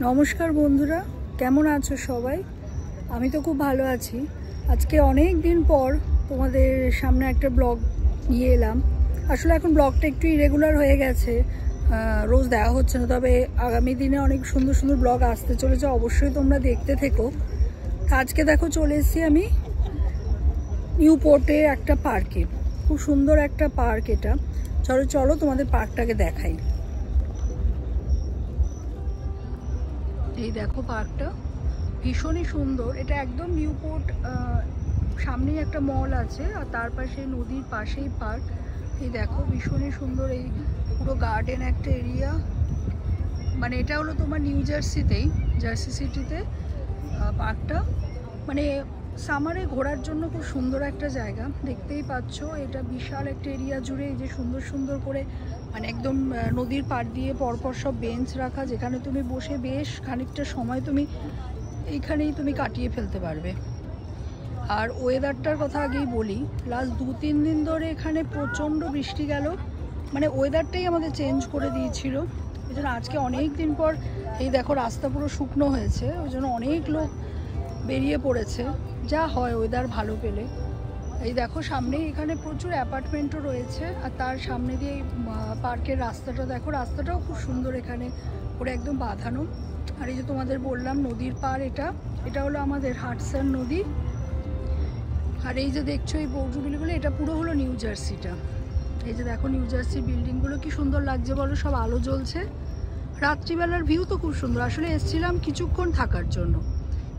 নমস্কার বন্ধুরা, কেমন আছো সবাই? আমি তো খুব ভালো আছি। আজকে অনেক দিন পর তোমাদের সামনে একটা ব্লগ নিয়ে এলাম। আসলে এখন ব্লগটা একটু ইরেগুলার হয়ে গেছে, রোজ দেওয়া হচ্ছে না, তবে আগামী দিনে অনেক সুন্দর সুন্দর ব্লগ আসতে চলেছে, অবশ্যই তোমরা দেখতে থেকো। আজকে দেখো চলে এসেছি আমি নিউপোর্টের একটা পার্কে। খুব সুন্দর একটা পার্ক এটা। চলো চলো তোমাদের পার্কটাকে দেখাই। এই দেখো পার্কটা ভীষণই সুন্দর। এটা একদম নিউপোর্ট, সামনেই একটা মল আছে আর তার পাশে নদীর পাশেই পার্ক। এই দেখো ভীষণই সুন্দর, এই পুরো গার্ডেন একটা এরিয়া। মানে এটা হলো তোমার নিউ জার্সিতেই, জার্সি সিটিতে পার্কটা। মানে সামারে ঘোরার জন্য খুব সুন্দর একটা জায়গা, দেখতেই পাচ্ছ। এটা বিশাল একটা এরিয়া জুড়ে এই যে সুন্দর সুন্দর করে, মানে একদম নদীর পাড় দিয়ে পরপর সব বেঞ্চ রাখা, যেখানে তুমি বসে বেশ খানিকটা সময় তুমি এইখানেই তুমি কাটিয়ে ফেলতে পারবে। আর ওয়েদারটার কথা আগেই বলি, লাস্ট 2-3 দিন ধরে এখানে প্রচণ্ড বৃষ্টি গেল, মানে ওয়েদারটাই আমাদের চেঞ্জ করে দিয়েছিল। এই জন্য আজকে অনেক দিন পর এই দেখো রাস্তা পুরো শুকনো হয়েছে, ওই জন্য অনেক লোক বেরিয়ে পড়েছে, যা হয় ওয়েদার ভালো পেলে। এই দেখো সামনেই এখানে প্রচুর অ্যাপার্টমেন্টও রয়েছে, আর তার সামনে দিয়ে পার্কের রাস্তাটা দেখো, রাস্তাটাও খুব সুন্দর এখানে পুরো একদম বাঁধানো। আর এই যে তোমাদের বললাম নদীর পাড়, এটা হলো আমাদের হাডসন নদী। আর এই যে দেখছো এই বৌজুগুলিগুলো, এটা পুরো হলো নিউ জার্সিটা। এই যে দেখো নিউ জার্সির বিল্ডিংগুলো কি সুন্দর লাগছে বলো, সব আলো জ্বলছে। রাত্রিবেলার ভিউ তো খুব সুন্দর। আসলে এসেছিলাম কিছুক্ষণ থাকার জন্য,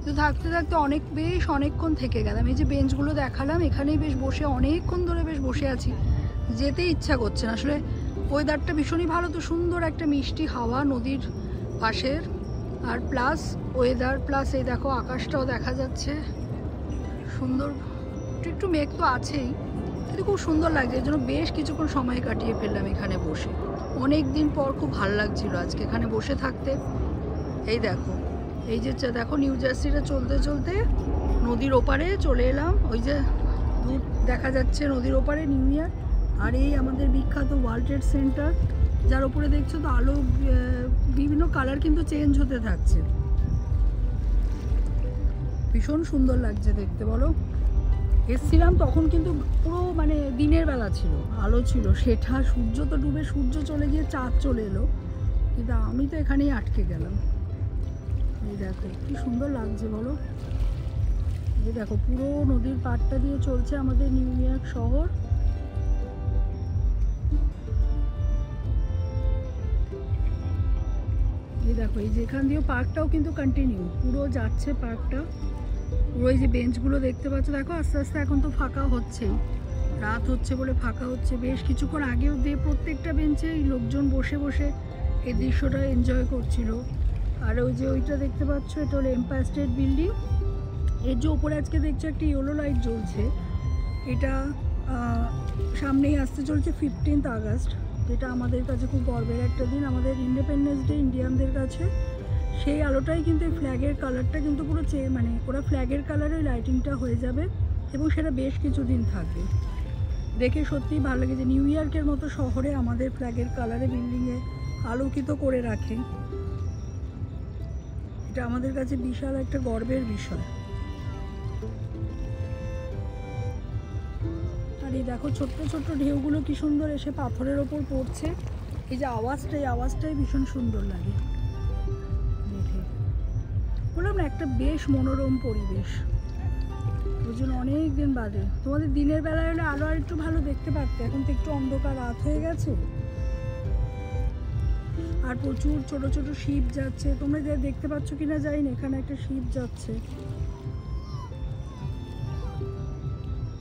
তো থাকতে থাকতে অনেকক্ষণ থেকে গেলাম। এই যে বেঞ্চগুলো দেখালাম, এখানেই বেশ বসে অনেকক্ষণ ধরে বেশ বসে আছি, যেতে ইচ্ছা করছে না। আসলে ওয়েদারটা ভীষণই ভালো, তো সুন্দর একটা মিষ্টি হাওয়া নদীর পাশের, আর প্লাস ওয়েদার প্লাস এই দেখো আকাশটাও দেখা যাচ্ছে সুন্দর। একটু মেঘ তো আছেই, কিন্তু খুব সুন্দর লাগছে। এর জন্য বেশ কিছুক্ষণ সময় কাটিয়ে ফেললাম এখানে বসে। অনেক দিন পর খুব ভালো লাগছিল আজকে এখানে বসে থাকতে। এই দেখো, এই যে দেখো নিউ জার্সিটা চলতে চলতে নদীর ওপারে চলে এলাম। ওই যে দূর দেখা যাচ্ছে নদীর ওপারে নিউ ইয়র্ক, আর এই আমাদের বিখ্যাত ওয়ার্ল্ড ট্রেড সেন্টার, যার ওপরে দেখছো তো আলো বিভিন্ন কালার কিন্তু চেঞ্জ হতে থাকছে। ভীষণ সুন্দর লাগছে দেখতে বলো। এসছিলাম তখন কিন্তু পুরো মানে দিনের বেলা ছিল, আলো ছিল, সেটা সূর্য তো ডুবে সূর্য চলে গিয়ে চাঁদ চলে এলো, কিন্তু আমি তো এখানেই আটকে গেলাম। এই দেখো কি সুন্দর লাগছে বলো। এই দেখো পুরো নদীর পাড়টা দিয়ে চলছে আমাদের নিউ ইয়র্ক শহর। এই দেখো এই যে এখান দিয়েও পার্কটাও কিন্তু কন্টিনিউ পুরো যাচ্ছে পার্কটা। পুরো এই যে বেঞ্চগুলো দেখতে পাচ্ছ, দেখো আস্তে আস্তে এখন তো ফাঁকা হচ্ছেই, রাত হচ্ছে বলে ফাঁকা হচ্ছে। বেশ কিছুক্ষণ আগেও দিয়ে প্রত্যেকটা বেঞ্চে লোকজন বসে বসে এই দৃশ্যটা এনজয় করছিল। আর ওই যে ওইটা দেখতে পাচ্ছ, এটা হলো এম্পায়ার স্টেট বিল্ডিং। এর যে ওপরে আজকে দেখছো একটা ইয়েলো লাইট জ্বলছে, এটা সামনেই আসতে চলছে 15th আগস্ট, যেটা আমাদের কাছে খুব গর্বের একটা দিন, আমাদের ইন্ডিপেন্ডেন্স ডে ইন্ডিয়ানদের কাছে। সেই আলোটাই কিন্তু এই ফ্ল্যাগের কালারটা কিন্তু পুরো মানে ওরা ফ্ল্যাগের কালারে লাইটিংটা হয়ে যাবে, এবং সেটা বেশ কিছুদিন থাকবে। দেখে সত্যিই ভালো লাগে যে নিউ ইয়র্কের মতো শহরে আমাদের ফ্ল্যাগের কালারে বিল্ডিংয়ে আলোকিত করে রাখে। এটা আমাদের কাছে বিশাল একটা গর্বের বিষয়। আর এই দেখো ছোট্ট ছোট্ট ঢেউগুলো কি সুন্দর এসে পাথরের ওপর পড়ছে। এই যে আওয়াজটাই ভীষণ সুন্দর লাগে দেখে। বললাম না, একটা বেশ মনোরম পরিবেশ। ওই জন্য অনেক দিন বাদে তোমাদের দিনের বেলা হলে আলো আর একটু ভালো দেখতে পারতে, এখন তো একটু অন্ধকার রাত হয়ে গেছে। আর প্রচুর ছোট ছোট শিপ যাচ্ছে, তোমরা যে দেখতে পাচ্ছ কিনা জানি না, এখানে একটা শিপ যাচ্ছে।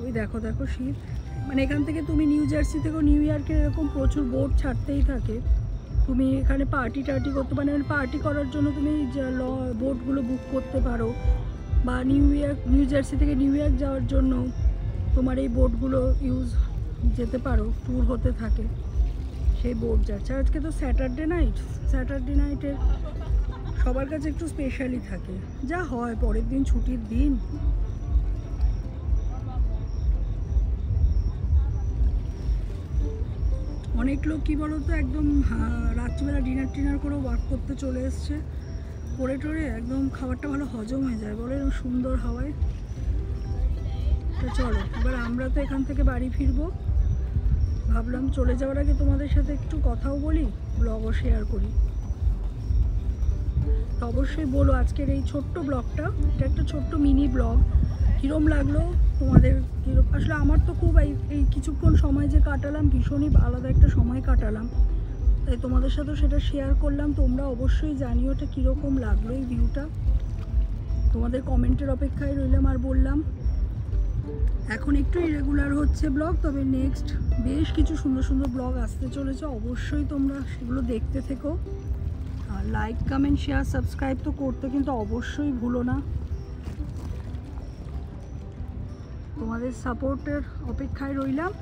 ওই দেখো দেখো শিপ। মানে এখান থেকে তুমি নিউ জার্সি থেকে নিউ ইয়র্কের এরকম প্রচুর বোট ছাড়তেই থাকে। তুমি এখানে পার্টি করতে পারো, মানে পার্টি করার জন্য তুমি বোটগুলো বুক করতে পারো, বা নিউ জার্সি থেকে নিউ ইয়র্ক যাওয়ার জন্য তোমার এই বোটগুলো যেতে পারো, ট্যুর হতে থাকে, সেই বোট যাচ্ছে। আজকে তো স্যাটারডে নাইটের সবার কাছে একটু স্পেশালি থাকে, যা হয় পরের দিন ছুটির দিন। অনেক লোক কি বলো তো একদম রাত্রিবেলা ডিনার করে ওয়াক করতে চলে এসছে। পড়ে টরে একদম খাবারটা ভালো হজম হয়ে যায় বলে, সুন্দর হাওয়ায়। তো চলো এবার আমরা তো এখান থেকে বাড়ি ফিরবো, ভাবলাম চলে যাওয়ার আগে তোমাদের সাথে একটু কথাও বলি, ব্লগও শেয়ার করি। তো অবশ্যই বলো আজকের এই ছোট্ট ব্লগটা, এটা একটা ছোট্ট মিনি ব্লগ, কীরম লাগলো তোমাদের? আসলে আমার তো খুব এই কিছুক্ষণ সময় যে কাটালাম, ভীষণই আলাদা একটা সময় কাটালাম, তাই তোমাদের সাথেও সেটা শেয়ার করলাম। তোমরা অবশ্যই জানিও এটা কীরকম লাগলো এই ভিউটা, তোমাদের কমেন্টের অপেক্ষায় রইলাম। আর বললাম এখন একটু ইরেগুলার হচ্ছে ব্লগ, তবে নেক্সট বেশ কিছু সুন্দর সুন্দর ব্লগ আসতে চলেছে, অবশ্যই তোমরা সেগুলো দেখতে থেকো। আর লাইক কমেন্ট শেয়ার সাবস্ক্রাইব তো করতে কিন্তু অবশ্যই ভুলো না। তোমাদের সাপোর্টের অপেক্ষায় রইলাম।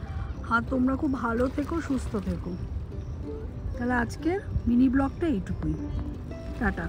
আর তোমরা খুব ভালো থেকো, সুস্থ থেকো। তাহলে আজকের মিনি ব্লগটা এইটুকুই, টাটা।